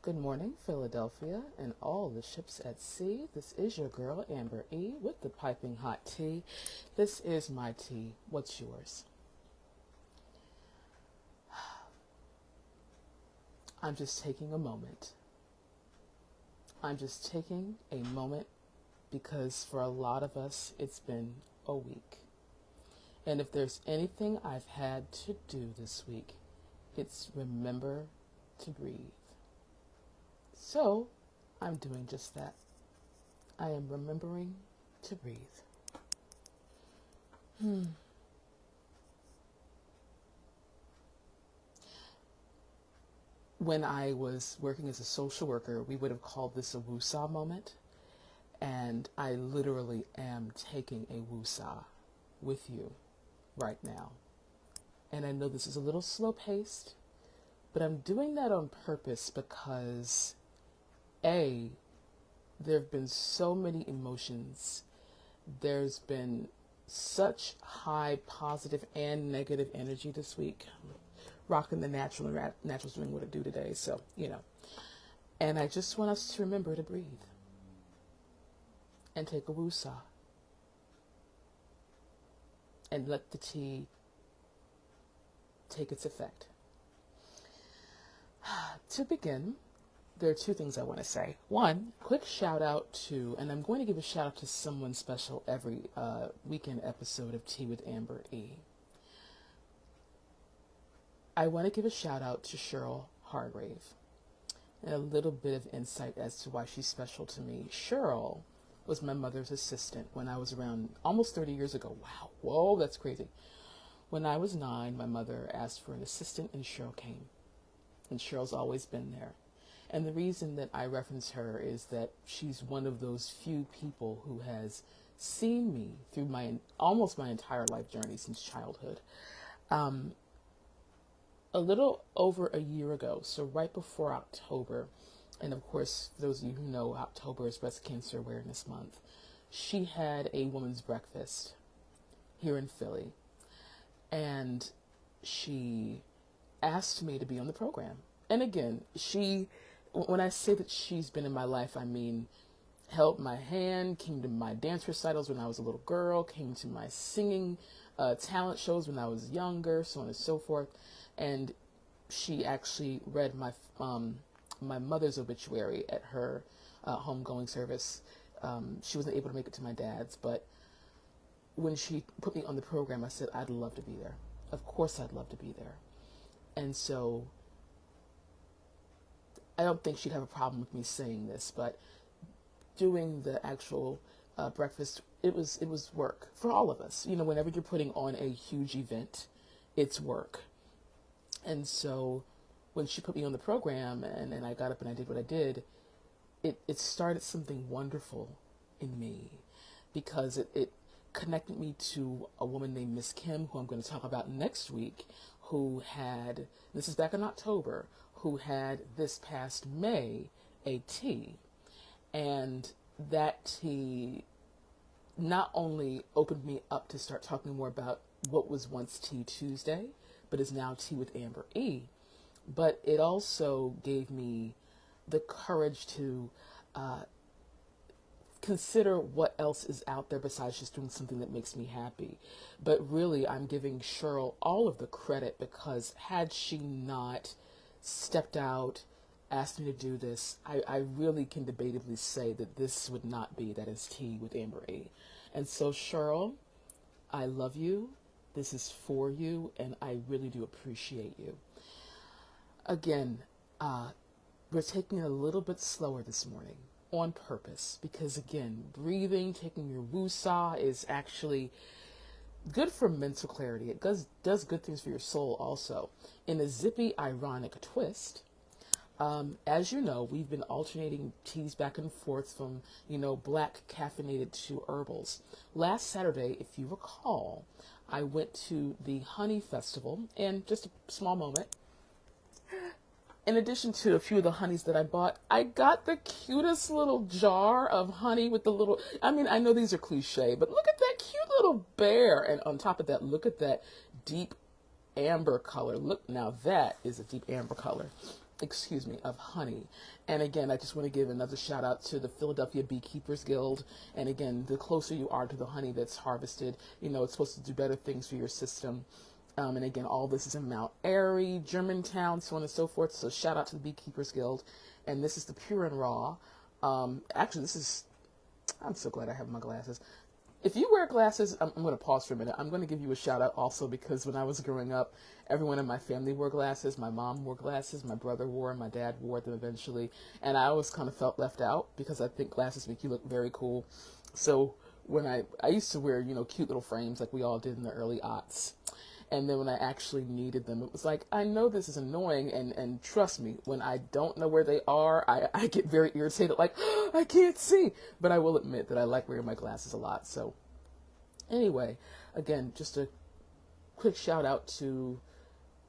Good morning, Philadelphia, and all the ships at sea. This is your girl, Amber E, with the piping hot tea. This is my tea. What's yours? I'm just taking a moment. I'm just taking a moment because for a lot of us, it's been a week. And if there's anything I've had to do this week, it's remember to breathe. So, I'm doing just that. I am remembering to breathe. When I was working as a social worker, we would have called this a Woosah moment. And I literally am taking a Woosah with you right now. And I know this is a little slow paced, but I'm doing that on purpose because there have been so many emotions. There's been such high positive and negative energy this week. Rocking the natural, and natural's doing what it do today. So, And I just want us to remember to breathe and take a woosah and let the tea take its effect. To begin, there are two things I want to say. One, quick shout out to, and I'm going to give a shout out to someone special every weekend episode of Tea with Amber E. I want to give a shout out to Cheryl Hargrave and a little bit of insight as to why she's special to me. Cheryl was my mother's assistant when I was around almost 30 years ago. Wow. Whoa, that's crazy. When I was 9, my mother asked for an assistant and Cheryl came. And Cheryl's always been there. And the reason that I reference her is that she's one of those few people who has seen me through almost my entire life journey since childhood. A little over a year ago, so right before October, and of course, those of you who know October is Breast Cancer Awareness Month, she had a women's breakfast here in Philly. And she asked me to be on the program. And again, when I say that she's been in my life, I mean, held my hand, came to my dance recitals when I was a little girl, came to my singing talent shows when I was younger, so on and so forth. And she actually read my mother's obituary at her homegoing service. She wasn't able to make it to my dad's, but when she put me on the program, I said, I'd love to be there. Of course I'd love to be there. And so I don't think she'd have a problem with me saying this, but doing the actual breakfast, it was work for all of us. Whenever you're putting on a huge event, it's work. And so when she put me on the program and I got up and I did what I did, it started something wonderful in me because it connected me to a woman named Miss Kim, who I'm going to talk about next week, who had, this is back in October, who had this past May a tea. And that tea not only opened me up to start talking more about what was once Tea Tuesday, but is now Tea with Amber E, but it also gave me the courage to consider what else is out there besides just doing something that makes me happy. But really, I'm giving Cheryl all of the credit because had she not stepped out, asked me to do this, I really can debatably say that this would not be that is Tea with Amber E. And so Cheryl, I love you. This is for you, and I really do appreciate you. Again, we're taking it a little bit slower this morning on purpose because, again, breathing, taking your woosah is actually good for mental clarity. It does good things for your soul also. In a zippy, ironic twist, as you know, we've been alternating teas back and forth from, black caffeinated to herbals. Last Saturday, if you recall, I went to the Honey Festival, and just a small moment, in addition to a few of the honeys that I bought, I got the cutest little jar of honey with the little, I know these are cliche, but look at that cute little bear. And on top of that, look at that deep amber color. Look, now that is a deep amber color. excuse me, of honey. And again, I just want to give another shout out to the Philadelphia Beekeepers Guild. And again, the closer you are to the honey that's harvested, it's supposed to do better things for your system. And again, all this is in Mount Airy, Germantown, so on and so forth. So shout out to the Beekeepers Guild. And this is the Pure and Raw. Actually, I'm so glad I have my glasses. If you wear glasses, I'm going to pause for a minute. I'm going to give you a shout out also because when I was growing up, everyone in my family wore glasses. My mom wore glasses. My brother wore them. My dad wore them eventually. And I always kind of felt left out because I think glasses make you look very cool. So when I used to wear, cute little frames like we all did in the early aughts. And then when I actually needed them, it was like, I know this is annoying, and trust me, when I don't know where they are, I get very irritated, like, oh, I can't see. But I will admit that I like wearing my glasses a lot. So anyway, again, just a quick shout out to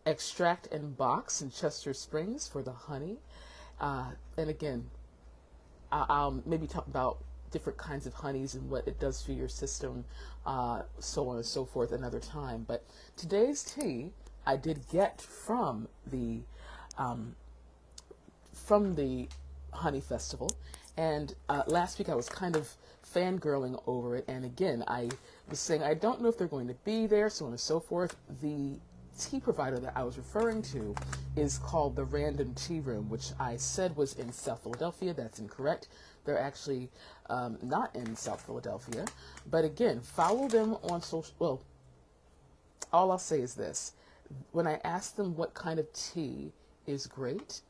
Extract and Box in Chester Springs for the honey. And again, I'll maybe talk about different kinds of honeys and what it does for your system, so on and so forth another time. But today's tea I did get from the honey festival, and last week I was kind of fangirling over it, and again I was saying I don't know if they're going to be there, so on and so forth. The tea provider that I was referring to is called the Random Tea Room, which I said was in South Philadelphia. That's incorrect. They're actually not in South Philadelphia. But again, follow them on social. Well, all I'll say is this. When I asked them what kind of tea is great,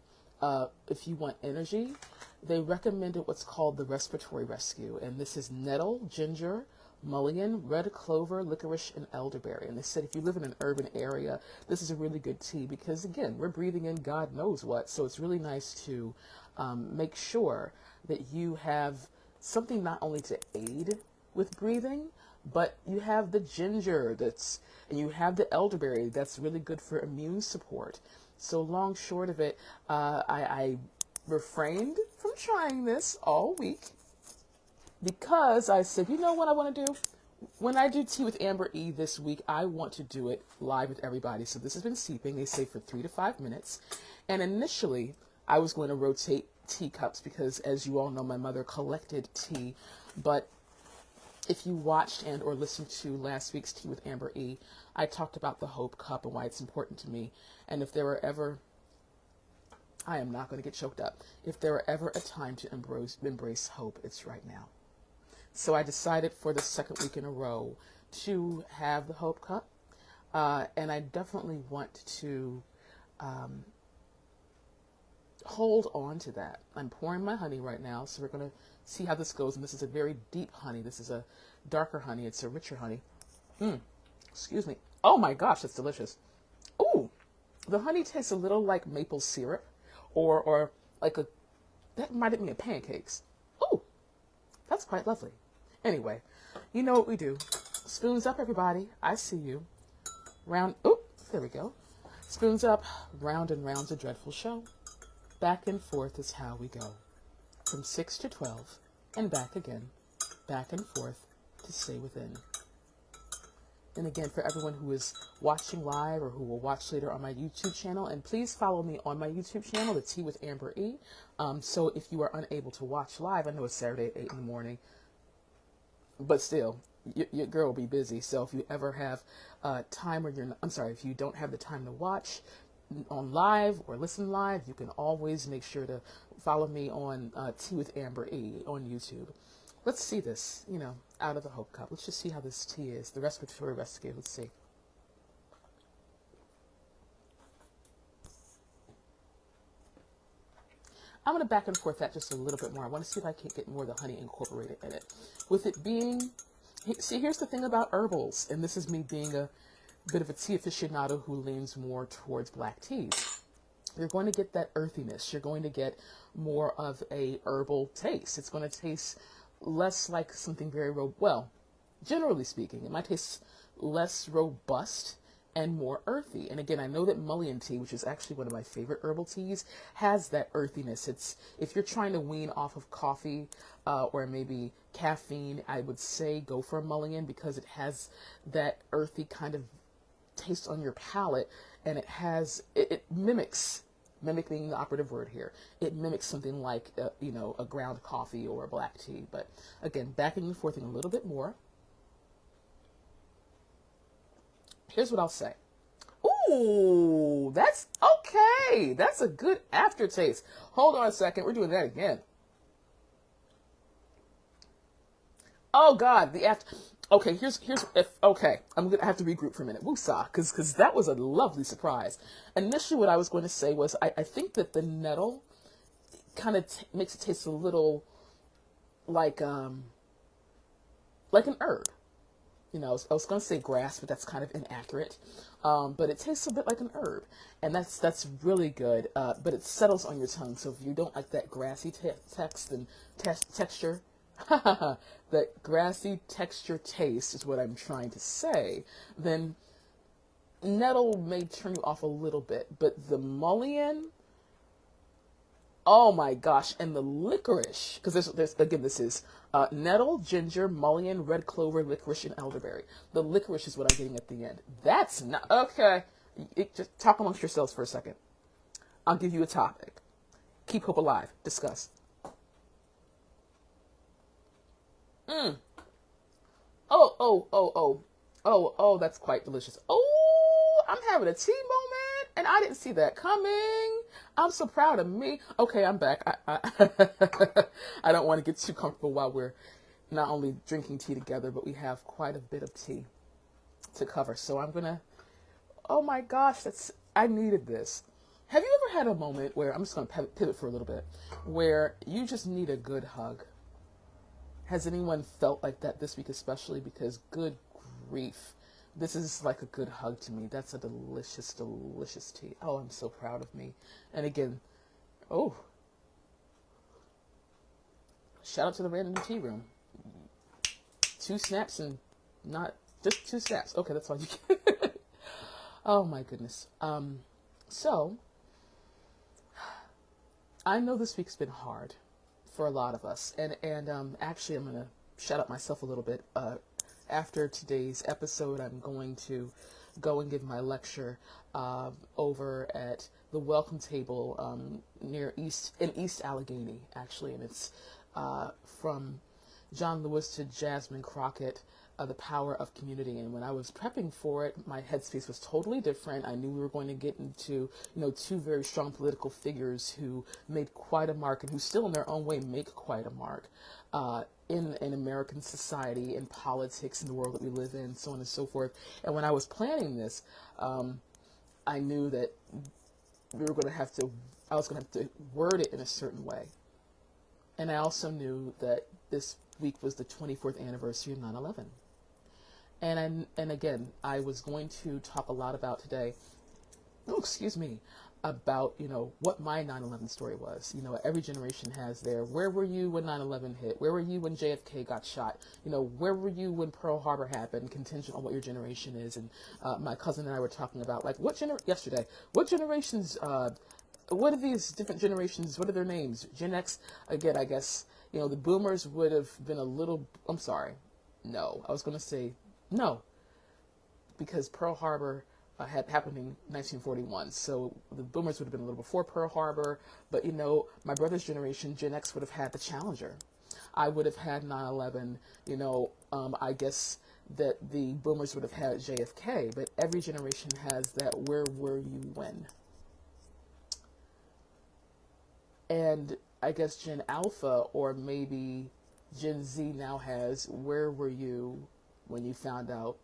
if you want energy, they recommended what's called the Respiratory Rescue. And this is nettle, ginger, mullein, red clover, licorice, and elderberry. And they said if you live in an urban area, this is a really good tea because, again, we're breathing in God knows what. So it's really nice to make sure that you have something not only to aid with breathing, but you have the ginger and you have the elderberry that's really good for immune support. So long short of it, I refrained from trying this all week because I said, you know what I want to do? When I do Tea with Amber E this week, I want to do it live with everybody. So this has been steeping, they say, for 3 to 5 minutes. And initially, I was going to rotate teacups because, as you all know, my mother collected tea. But if you watched and or listened to last week's Tea with Amber E, I talked about the Hope Cup and why it's important to me. And if there were ever, I am not going to get choked up. If there were ever a time to embrace hope, it's right now. So I decided for the second week in a row to have the Hope Cup. And I definitely want to hold on to that. I'm pouring my honey right now, so we're going to see how this goes. And this is a very deep honey. This is a darker honey. It's a richer honey. Excuse me. Oh my gosh, that's delicious. Ooh, the honey tastes a little like maple syrup or like that reminded me of pancakes. Ooh, that's quite lovely. Anyway, you know what we do. Spoons up, everybody. I see you. Round, oh, there we go. Spoons up, round and round's a dreadful show. Back and forth is how we go. From 6 to 12, and back again. Back and forth to stay within. And again, for everyone who is watching live or who will watch later on my YouTube channel, and please follow me on my YouTube channel, The Tea with Amber E. So if you are unable to watch live, I know it's Saturday at 8 in the morning, but still, your girl will be busy. So if you ever have time where if you don't have the time to watch on live or listen live, you can always make sure to follow me on Tea with Amber E on YouTube. Let's see this, out of the Hope Cup. Let's just see how this tea is. The Respiratory Rescue. Let's see. I'm going to back and forth that just a little bit more. I want to see if I can get more of the honey incorporated in it. With it being, see, here's the thing about herbals, and this is me being a bit of a tea aficionado who leans more towards black teas. You're going to get that earthiness. You're going to get more of a herbal taste. It's going to taste less like something very, well, generally speaking, it might taste less robust and more earthy. And again, I know that mullein tea, which is actually one of my favorite herbal teas, has that earthiness. It's, if you're trying to wean off of coffee or maybe caffeine, I would say go for a mullein because it has that earthy kind of taste on your palate, and it mimics Mimic being the operative word here. It mimics something like, a ground coffee or a black tea. But again, backing and forthing a little bit more. Here's what I'll say. Ooh, that's okay. That's a good aftertaste. Hold on a second. We're doing that again. Oh God, the after. Okay, okay. I'm gonna have to regroup for a minute. Woosah, because that was a lovely surprise. Initially, what I was going to say was I think that the nettle kind of makes it taste a little like an herb. I was going to say grass, but that's kind of inaccurate. But it tastes a bit like an herb, and that's really good. But it settles on your tongue, so if you don't like that grassy texture, that grassy texture taste is what I'm trying to say, then nettle may turn you off a little bit. But the mullein, oh my gosh, and the licorice, because there's again, this is nettle, ginger, mullein, red clover, licorice, and elderberry. The licorice is what I'm getting at the end. That's not okay. Just talk amongst yourselves for a second. I'll give you a topic. Keep hope alive. Discuss. Oh, that's quite delicious. Oh, I'm having a tea moment, and I didn't see that coming. I'm so proud of me. Okay, I'm back. I don't want to get too comfortable while we're not only drinking tea together, but we have quite a bit of tea to cover. So I'm gonna, oh my gosh, I needed this. Have you ever had a moment where, I'm just gonna pivot for a little bit, where you just need a good hug? Has anyone felt like that this week, especially? Because good grief, this is like a good hug to me. That's a delicious, delicious tea. Oh, I'm so proud of me. And again, shout out to the random tea room. 2 snaps and not just 2 snaps. Okay, that's all you get. Oh my goodness. So I know this week's been hard for a lot of us, and actually I'm gonna shut up myself a little bit. After today's episode, I'm going to go and give my lecture over at the Welcome Table in East Allegheny, actually, and it's from John Lewis to Jasmine Crockett, The Power of Community. And when I was prepping for it, my headspace was totally different. I knew we were going to get into, 2 very strong political figures who made quite a mark and who still in their own way make quite a mark in American society and politics in the world that we live in, so on and so forth. And when I was planning this, I knew that I was going to have to word it in a certain way. And I also knew that this week was the 24th anniversary of 9/11. And again, I was going to talk a lot about today, about, what my 9/11 story was. Every generation has their, where were you when 9/11 hit? Where were you when JFK got shot? Where were you when Pearl Harbor happened? Contingent on what your generation is. And my cousin and I were talking about, like, yesterday, what generations, what are these different generations? What are their names? Gen X, again, I guess, the boomers would have been a little, I'm sorry. No, I was going to say no, because Pearl Harbor had happened in 1941. So the boomers would have been a little before Pearl Harbor. But, my brother's generation, Gen X, would have had the Challenger. I would have had 9/11, I guess that the boomers would have had JFK. But every generation has that, where were you when? And I guess Gen Alpha, or maybe Gen Z, now has, where were you when you found out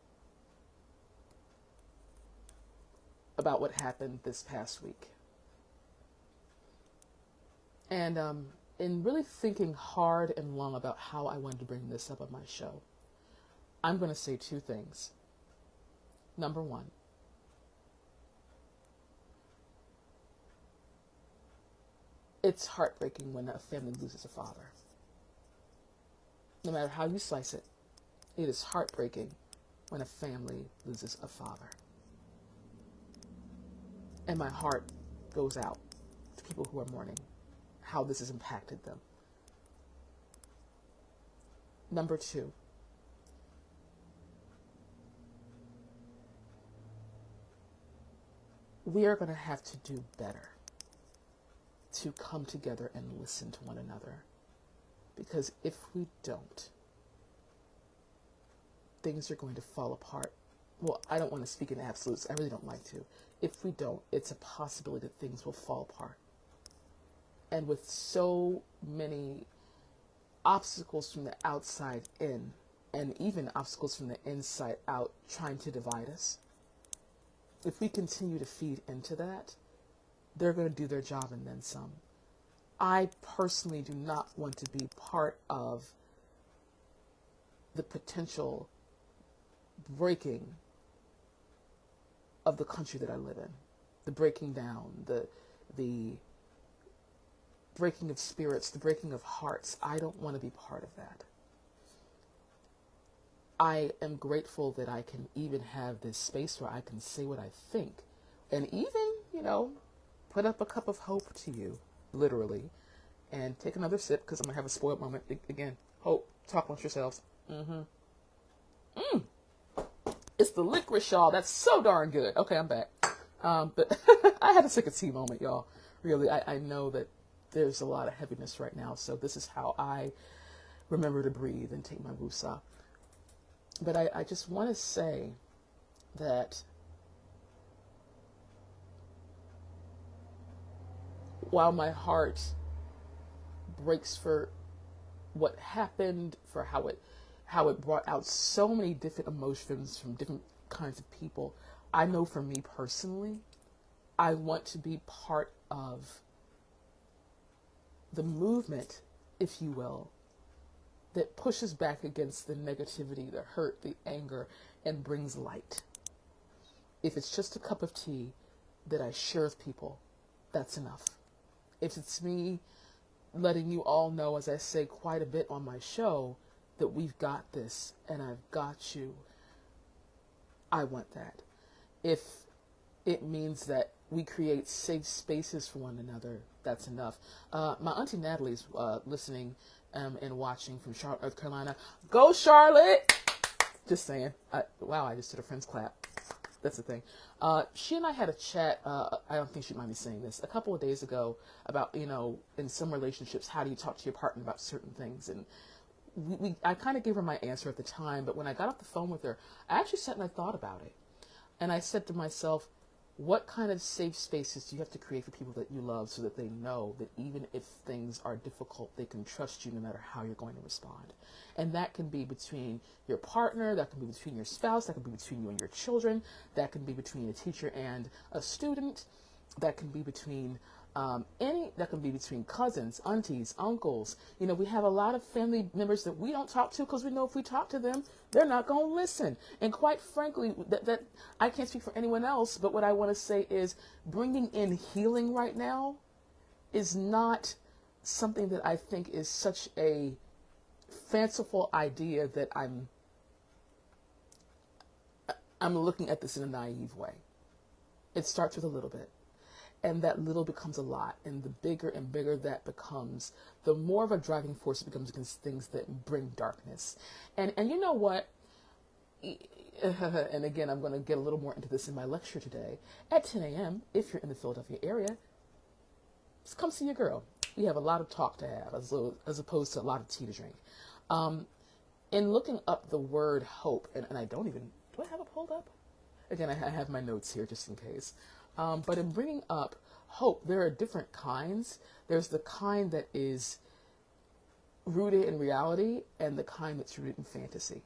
about what happened this past week? And in really thinking hard and long about how I wanted to bring this up on my show, I'm going to say 2 things. Number 1, it's heartbreaking when a family loses a father. No matter how you slice it, it is heartbreaking when a family loses a father. And my heart goes out to people who are mourning, how this has impacted them. Number 2, we are going to have to do better. to come together and listen to one another. Because if we don't, things are going to fall apart. Well, I don't want to speak in absolutes. I really don't like to. If we don't, it's a possibility that things will fall apart. And with so many obstacles from the outside in, and even obstacles from the inside out trying to divide us, if we continue to feed into that, they're going to do their job and then some. I personally do not want to be part of the potential breaking of the country that I live in. The breaking down, the breaking of spirits, the breaking of hearts. I don't want to be part of that. I am grateful that I can even have this space where I can say what I think and even, put up a cup of hope to you, literally, and take another sip because I'm going to have a spoiled moment. Again, hope, talk amongst yourselves. It's the licorice, y'all. That's so darn good. Okay, I'm back. But I had a sick of tea moment, y'all. Really, I know that there's a lot of heaviness right now, so this is how I remember to breathe and take my Woosah. But I just want to say that while my heart breaks for what happened, for how it brought out so many different emotions from different kinds of people, I know for me personally, I want to be part of the movement, if you will, that pushes back against the negativity, the hurt, the anger, and brings light. If it's just a cup of tea that I share with people, that's enough. If it's me letting you all know, as I say quite a bit on my show, that we've got this and I've got you, I want that. If it means that we create safe spaces for one another, that's enough. My auntie Natalie's listening and watching from Charlotte, North Carolina. Go Charlotte! Just saying. Wow, I just did a friend's clap. That's the thing. She and I had a chat, I don't think she'd mind me saying this, a couple of days ago about, in some relationships, how do you talk to your partner about certain things? And I kind of gave her my answer at the time, but when I got off the phone with her, I actually sat and I thought about it. And I said to myself, what kind of safe spaces do you have to create for people that you love so that they know that even if things are difficult, they can trust you no matter how you're going to respond? And that can be between your partner, that can be between your spouse, that can be between you and your children, that can be between a teacher and a student, that can be between that can be between cousins, aunties, uncles. We have a lot of family members that we don't talk to because we know if we talk to them, they're not going to listen. And quite frankly, that I can't speak for anyone else, but what I want to say is bringing in healing right now is not something that I think is such a fanciful idea that I'm looking at this in a naive way. It starts with a little bit. And that little becomes a lot. And the bigger and bigger that becomes, the more of a driving force it becomes against things that bring darkness. And you know what? And again, I'm going to get a little more into this in my lecture today. At 10 a.m., if you're in the Philadelphia area, just come see your girl. We have a lot of talk to have as opposed to a lot of tea to drink. In looking up the word hope, and I do I have it pulled up? Again, I have my notes here just in case. But in bringing up hope, there are different kinds. There's the kind that is rooted in reality and the kind that's rooted in fantasy.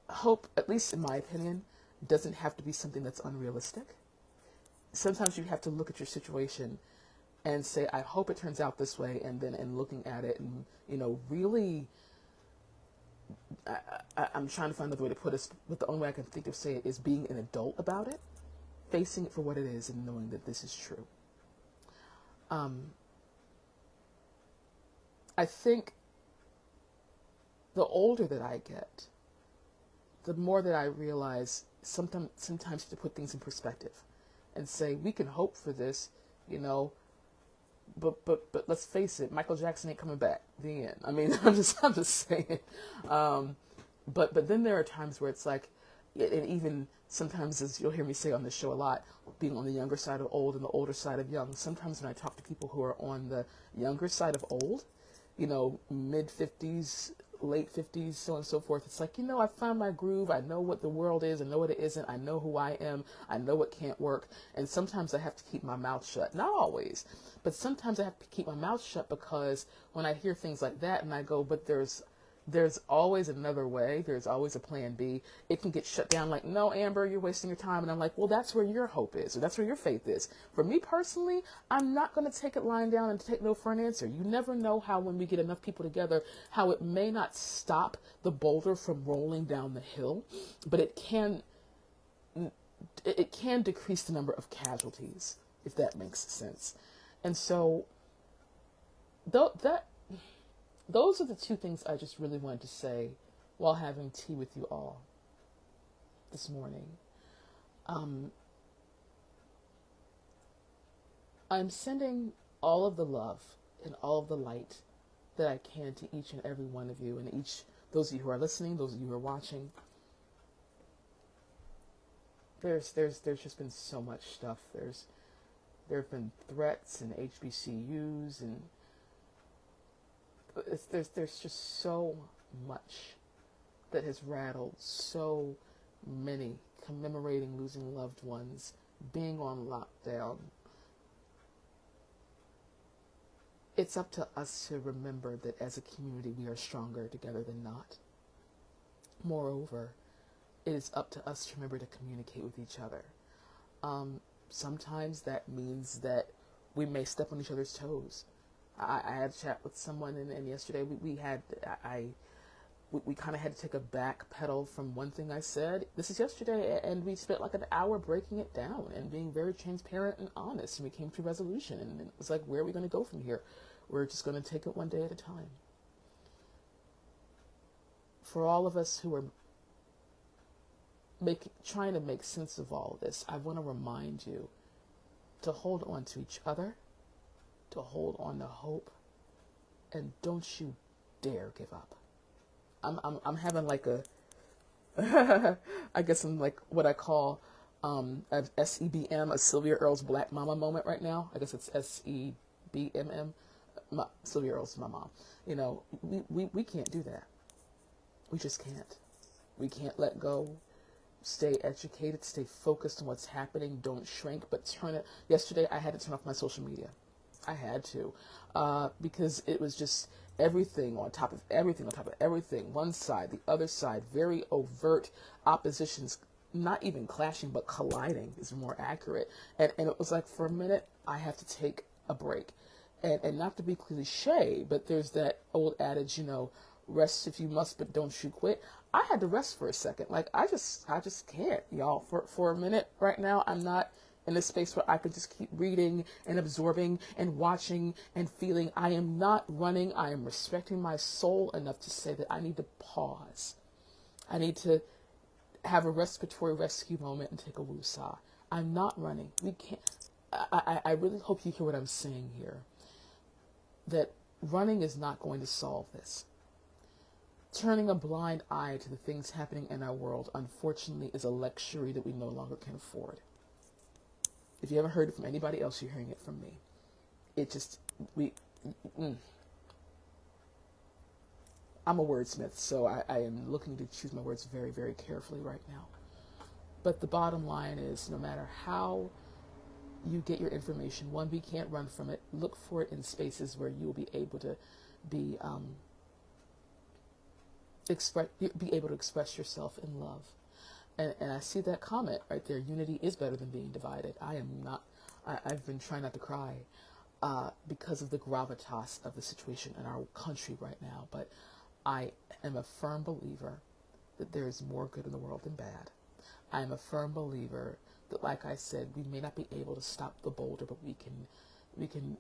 Hope, at least in my opinion, doesn't have to be something that's unrealistic. Sometimes you have to look at your situation and say, I hope it turns out this way. And then in looking at it and, really... I'm trying to find another way to put it, but the only way I can think of saying it is being an adult about it, facing it for what it is and knowing that this is true. I think the older that I get, the more that I realize sometimes to put things in perspective and say, we can hope for this, but let's face it, Michael Jackson ain't coming back. The end. I mean, I'm just saying. But then there are times where it's like, and even sometimes, as you'll hear me say on this show a lot, being on the younger side of old and the older side of young, sometimes when I talk to people who are on the younger side of old, mid 50s, late 50s, so on and so forth, it's like, I found my groove. I know what the world is. I know what it isn't. I know who I am. I know what can't work. And sometimes I have to keep my mouth shut. Not always, but sometimes I have to keep my mouth shut, because when I hear things like that and I go, but there's always another way. There's always a plan B. It can get shut down like, no, Amber, you're wasting your time. And I'm like, well, that's where your hope is, or that's where your faith is. For me personally, I'm not going to take it lying down and take no for an answer. You never know how, when we get enough people together, how it may not stop the boulder from rolling down the hill, but it can decrease the number of casualties, if that makes sense. And so those are the two things I just really wanted to say while having tea with you all this morning. I'm sending all of the love and all of the light that I can to each and every one of you, and those of you who are listening, those of you who are watching. There's just been so much stuff. There have been threats and HBCUs, and there's just so much that has rattled so many, commemorating losing loved ones, being on lockdown. It's up to us to remember that as a community, we are stronger together than not. Moreover, it is up to us to remember to communicate with each other. Sometimes that means that we may step on each other's toes. I had a chat with someone, and yesterday we kind of had to take a back pedal from one thing I said. This is yesterday, and we spent like an hour breaking it down and being very transparent and honest, and we came to a resolution, and it was like, where are we going to go from here? We're just going to take it one day at a time. For all of us who are trying to make sense of all of this, I want to remind you to hold on to each other, to hold on to hope, and don't you dare give up. I'm having like I guess I'm like what I call a SEBM, a Sylvia Earle's Black Mama moment right now. I guess it's SEBMM. Sylvia Earle's my mom. We can't do that. We just can't. We can't let go. Stay educated, stay focused on what's happening. Don't shrink, but turn it. Yesterday, I had to turn off my social media. I had to, because it was just everything on top of everything on top of everything. One side, the other side, very overt oppositions, not even clashing, but colliding is more accurate. And it was like, for a minute, I have to take a break. And not to be cliche, but there's that old adage, rest if you must, but don't you quit. I had to rest for a second. Like, I just can't, y'all. For a minute right now, I'm not in a space where I could just keep reading and absorbing and watching and feeling. I am not running. I am respecting my soul enough to say that I need to pause. I need to have a respiratory rescue moment and take a woosah. I'm not running. We can't. I really hope you hear what I'm saying here. That running is not going to solve this. Turning a blind eye to the things happening in our world, unfortunately, is a luxury that we no longer can afford. If you haven't heard it from anybody else, you're hearing it from me. I'm a wordsmith, so I am looking to choose my words very, very carefully right now. But the bottom line is, no matter how you get your information, one, we can't run from it. Look for it in spaces where you'll be able to be able to express yourself in love. And I see that comment right there. Unity is better than being divided. I've been trying not to cry because of the gravitas of the situation in our country right now. But I am a firm believer that there is more good in the world than bad. I am a firm believer that, like I said, we may not be able to stop the boulder, but we can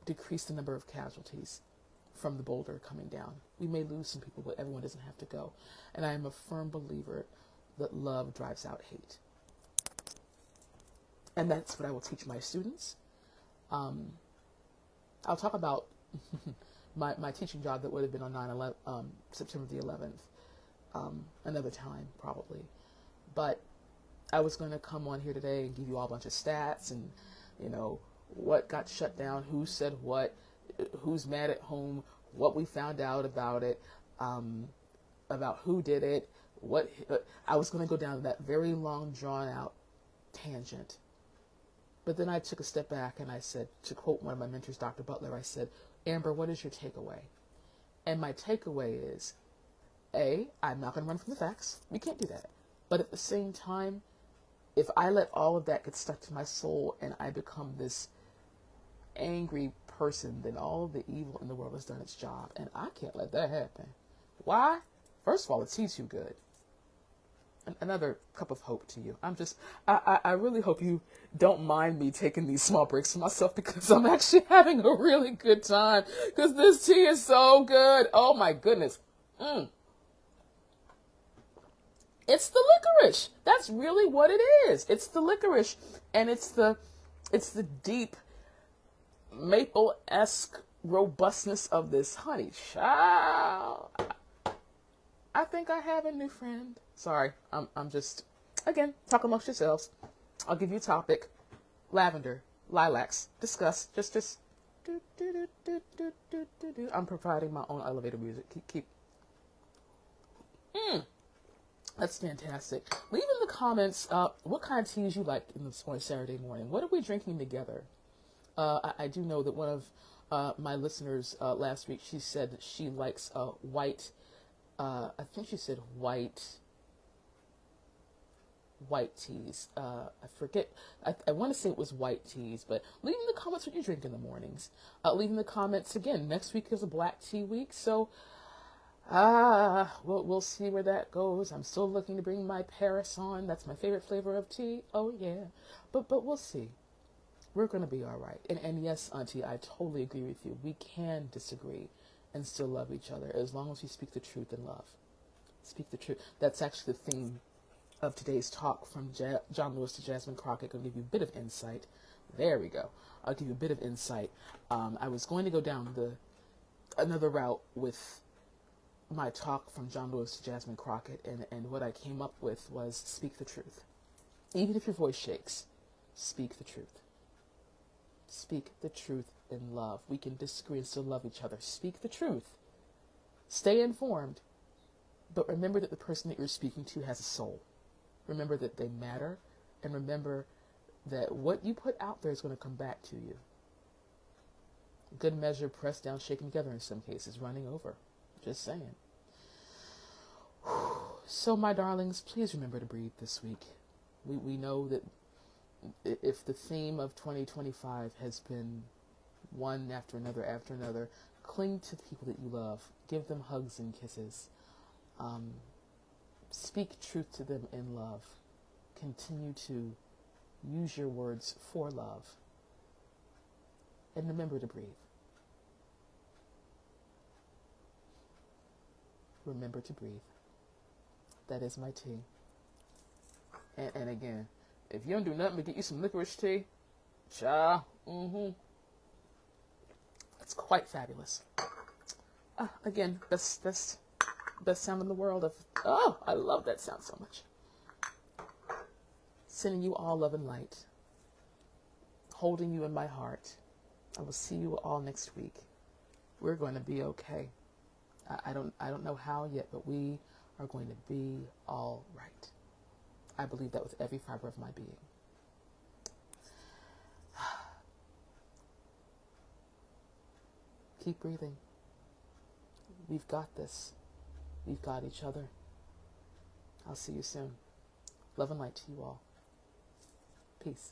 decrease the number of casualties from the boulder coming down. We may lose some people, but everyone doesn't have to go. And I am a firm believer that love drives out hate. And that's what I will teach my students. I'll talk about my teaching job that would have been on September the 11th. another time probably. But I was going to come on here today and give you all a bunch of stats and, what got shut down, who said what, who's mad at whom, what we found out about it, about who did it, what. I was going to go down that very long, drawn out tangent. But then I took a step back and I said, to quote one of my mentors, Dr. Butler, I said, Amber, what is your takeaway? And my takeaway is, A, I'm not going to run from the facts. We can't do that. But at the same time, if I let all of that get stuck to my soul and I become this angry person, then all of the evil in the world has done its job. And I can't let that happen. Why? First of all, it's too good. Another cup of hope to you. I really hope you don't mind me taking these small breaks for myself, because I'm actually having a really good time, because this tea is so good. Oh my goodness. It's the licorice. That's really what it is. It's the licorice, and it's the deep maple-esque robustness of this honey. Child, I think I have a new friend. Sorry, I'm just, again, talk amongst yourselves. I'll give you a topic. Lavender, lilacs, discuss. Just do. I'm providing my own elevator music. Keep. That's fantastic. Leave in the comments what kind of teas you like in this morning, Saturday morning. What are we drinking together? I do know that one of my listeners last week, she said that she likes white. I think she said white teas. I forget. I want to say it was white teas, but leave in the comments what you drink in the mornings. Leave in the comments again. Next week is a black tea week, so we'll see where that goes. I'm still looking to bring my Paris on. That's my favorite flavor of tea. Oh yeah, but we'll see. We're gonna be all right. And yes, Auntie, I totally agree with you. We can disagree and still love each other as long as we speak the truth in love. Speak the truth. That's actually the theme of today's talk, from John Lewis to Jasmine Crockett. I'll give you a bit of insight. There we go. I'll give you a bit of insight. I was going to go down another route with my talk from John Lewis to Jasmine Crockett, and what I came up with was speak the truth. Even if your voice shakes, speak the truth. Speak the truth in love. We can disagree and still love each other. Speak the truth. Stay informed. But remember that the person that you're speaking to has a soul. Remember that they matter. And remember that what you put out there is going to come back to you. Good measure, pressed down, shaken together in some cases, running over. Just saying. So, my darlings, please remember to breathe this week. We know that if the theme of 2025 has been one after another, cling to the people that you love. Give them hugs and kisses. Speak truth to them in love. Continue to use your words for love. And remember to breathe. Remember to breathe. That is my tea. And again, if you don't do nothing but get you some licorice tea, child, it's quite fabulous. Again, best sound in the world I love that sound so much. Sending you all love and light. Holding you in my heart. I will see you all next week. We're going to be okay. I don't know how yet, but we are going to be all right. I believe that with every fiber of my being. Keep breathing. We've got this. We've got each other. I'll see you soon. Love and light to you all. Peace.